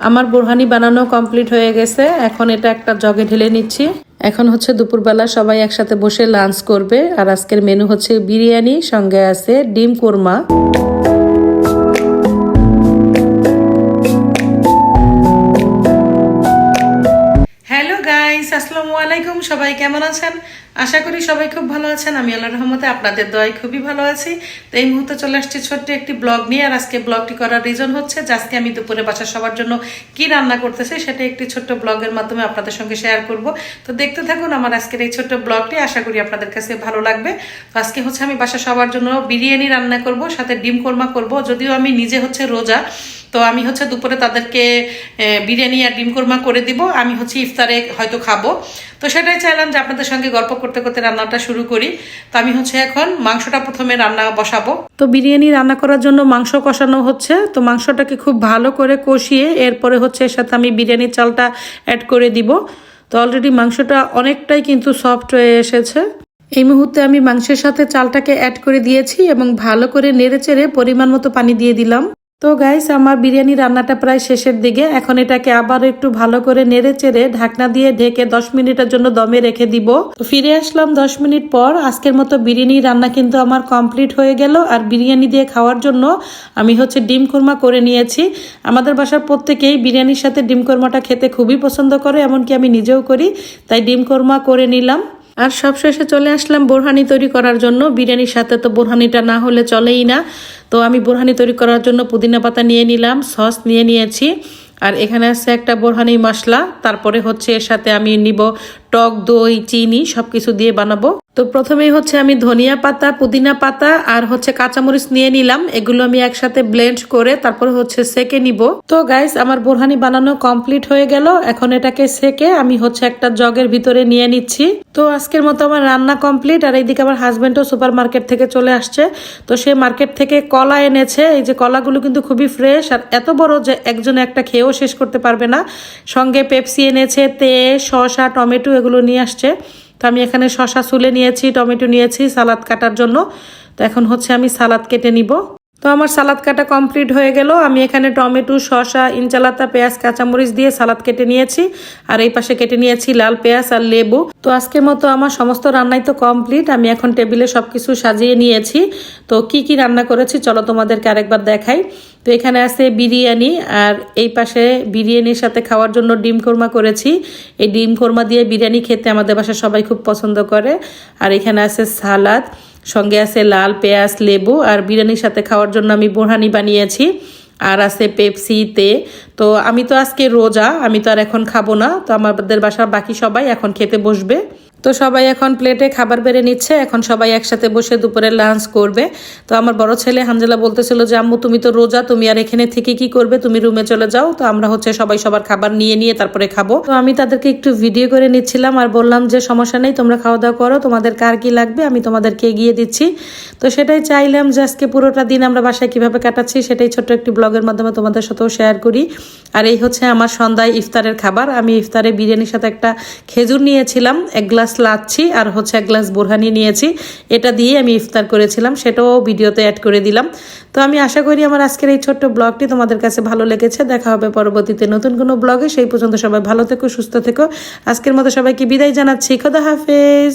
আমার বোরহানি বানানো কমপ্লিট হয়ে গেছে। এখন এটা একটা জগে ঢেলে নিচ্ছি। এখন হচ্ছে দুপুরবেলা সবাই একসাথে বসে লাঞ্চ করবে। আর আজকের মেনু হচ্ছে বিরিয়ানি, সঙ্গে আছে ডিম কোরমা। হ্যালো গাইস, আসসালামু আলাইকুম। সবাই কেমন আছেন? আশা করি সবাই খুব ভালো আছেন। আমি আল্লাহর রহমতে আপনাদের দোয়ায় খুবই ভালো আছি। তো এই মুহূর্তে চলে আসছি ছোট্ট একটি ব্লগ নিয়ে। আর আজকে ব্লগটি করার রিজন হচ্ছে যে আজকে আমি দুপুরে বাসার সবার জন্য কি রান্না করতেছি সেটা একটি ছোট্ট ব্লগের মাধ্যমে আপনাদের সঙ্গে শেয়ার করব। তো দেখতে থাকুন আমার আজকের এই ছোট্ট ব্লগটি, আশা করি আপনাদের কাছে ভালো লাগবে। তো আজকে হচ্ছে আমি বাসার সবার জন্য বিরিয়ানি রান্না করব, সাথে ডিম কোরমা করব। যদিও আমি নিজে হচ্ছে রোজা, তো আমি হচ্ছে দুপুরে তাদেরকে বিরিয়ানি আর ডিম কোরমা করে দিব। আমি হচ্ছে ইফতারে হয়তো খাবো। তো সেটাই চাইলাম যে আপনাদের সঙ্গে গল্প করতে করতে রান্নাটা শুরু করি। তো আমি হচ্ছে এখন মাংসটা প্রথমে রান্না বসাবো। তো বিরিয়ানি রান্না করার জন্য মাংস কষানো হচ্ছে। তো মাংসটাকে খুব ভালো করে কষিয়ে এরপরে হচ্ছে এর সাথে আমি বিরিয়ানির চালটা অ্যাড করে দিব। তো অলরেডি মাংসটা অনেকটাই কিন্তু সফট হয়ে এসেছে। এই মুহূর্তে আমি মাংসের সাথে চালটাকে অ্যাড করে দিয়েছি এবং ভালো করে নেড়েচেড়ে পরিমাণ মতো পানি দিয়ে দিলাম। তো গাইস, আমার বিরিয়ানি রান্নাটা প্রায় শেষের দিকে। এখন এটাকে আবার একটু ভালো করে নেড়ে চেড়ে ঢাকনা দিয়ে ঢেকে 10 মিনিটের জন্য দমে রেখে দিব। তো ফিরে আসলাম 10 মিনিট পর। আজকের মতো বিরিয়ানি রান্না কিন্তু আমার কমপ্লিট হয়ে গেল। আর বিরিয়ানি দিয়ে খাওয়ার জন্য আমি হচ্ছে ডিম কোরমা করে নিয়েছি। আমাদের বাসার প্রত্যেকেই বিরিয়ানির সাথে ডিম কোরমাটা খেতে খুবই পছন্দ করে, এমনকি আমি নিজেও করি। তাই ডিম কোরমা করে নিলাম। আর সবশেষে চলে আসলাম বোরহানি তৈরি করার জন্য। বিরিয়ানির সাথে তো বোরহানিটা না হলে চলেই না। তো আমি বোরহানি তৈরি করার জন্য পুদিনা পাতা নিয়ে নিলাম, সস নিয়ে নিয়েছি, আর এখানে আছে একটা বোরহানি মশলা। তারপরে হচ্ছে এর সাথে আমি নিব টক দই, চিনি, সবকিছু দিয়ে বানাবো। তো প্রথমেই হচ্ছে আমি ধনিয়া পাতা, পুদিনা পাতা আর হচ্ছে কাঁচামরিচ নিয়ে নিলাম। এগুলো আমি একসাথে ব্লেন্ড করে তারপরে হচ্ছে সেকে নিব। তো গাইস, আমার বোরহানি বানানো কমপ্লিট হয়ে গেল। এখন এটাকে সেকে আমি হচ্ছে একটা জগের ভিতরে নিয়ে নিচ্ছি। তো আজকের মতো আমার রান্না কমপ্লিট। আর এইদিকে আমার হাজবেন্ডও সুপার মার্কেট থেকে চলে আসছে। তো সে মার্কেট থেকে কলা এনেছে। এই যে কলাগুলো কিন্তু খুবই ফ্রেশ আর এত বড় যে একজন একটা খেয়েও শেষ করতে পারবে না। সঙ্গে পেপসি এনেছে, তেল, শসা, টমেটো এগুলো নিয়ে আসছে। তো আমি এখানে শসা ছুলে নিয়েছি, টমেটো নিয়েছি সালাদ কাটার জন্য। তো এখন হচ্ছে আমি সালাদ কেটে নিব। তো আমার সালাদ কাটা কমপ্লিট হয়ে গেল। আমি এখানে টমেটো, শসা, ইনচালাতা, পেঁয়াজ, কাঁচামরিচ দিয়ে সালাদ কেটে নিয়েছি। আর এই পাশে কেটে নিয়েছি লাল পেঁয়াজ আর লেবু। তো আজকের মতো আমার সমস্ত রান্নাই তো কমপ্লিট। আমি এখন টেবিলে সবকিছু সাজিয়ে নিয়েছি। তো কি কি রান্না করেছি চলো তোমাদেরকে আরেকবার দেখাই। তো এখানে আছে বিরিয়ানি, আর এই পাশে বিরিয়ানির সাথে খাওয়ার জন্য ডিম কোরমা করেছি। এই ডিম কোরমা দিয়ে বিরিয়ানি খেতে আমাদের বাসায় সবাই খুব পছন্দ করে। আর এখানে আছে সালাদ, সঙ্গে আছে লাল পেঁয়াজ, লেবু, আর বিরিয়ানির সাথে খাওয়ার জন্য আমি বোরহানি বানিয়েছি। আর আছে পেপসিতে। তো আমি তো আজকে রোজা, আমি তো আর এখন খাবো না। তো আমাদের বাসার বাকি সবাই এখন খেতে বসবে। তো সবাই এখন প্লেটে খাবার বেড়ে নিচ্ছে। এখন সবাই একসাথে বসে দুপুরে লাঞ্চ করবে। তো আমার বড় ছেলে হানজালা বলতেছিল যে আম্মু তুমি তো রোজা, তুমি আর এখানে থেকে কি করবে, তুমি রুমে চলে যাও। তো আমরা হচ্ছে সবাই সবার খাবার নিয়ে নিয়ে তারপরে খাবো। তো আমি তাদেরকে একটু ভিডিও করে নিচ্ছিলাম আর বললাম যে সমস্যা নেই, তোমরা খাওয়া দাওয়া করো, তোমাদের কার কি লাগবে আমি তোমাদেরকে এগিয়ে দিচ্ছি। তো সেটাই চাইলাম যে আজকে পুরোটা দিন আমরা বাসায় কিভাবে কাটাচ্ছি সেটাই ছোট্ট একটি ব্লগের মাধ্যমে তোমাদের সাথেও শেয়ার করি। আর এই হচ্ছে আমার সন্ধ্যায় ইফতারের খাবার। আমি ইফতারে বিরিয়ানির সাথে একটা খেজুর নিয়েছিলাম, এক গ্লাস লাচ্ছি আর হচ্ছে এক গ্লাস বোরহানি নিয়েছি। এটা দিয়ে আমি ইফতার করেছিলাম, সেটাও ভিডিওতে অ্যাড করে দিলাম। তো আমি আশা করি আমার আজকের এই ছোট্ট ব্লগটি তোমাদের কাছে ভালো লেগেছে। দেখা হবে পরবর্তীতে নতুন কোনো ব্লগে। সেই পর্যন্ত সবাই ভালো থেকো, সুস্থ থেকো। আজকের মতো সবাইকে বিদায় জানাচ্ছি। খোদা হাফেজ।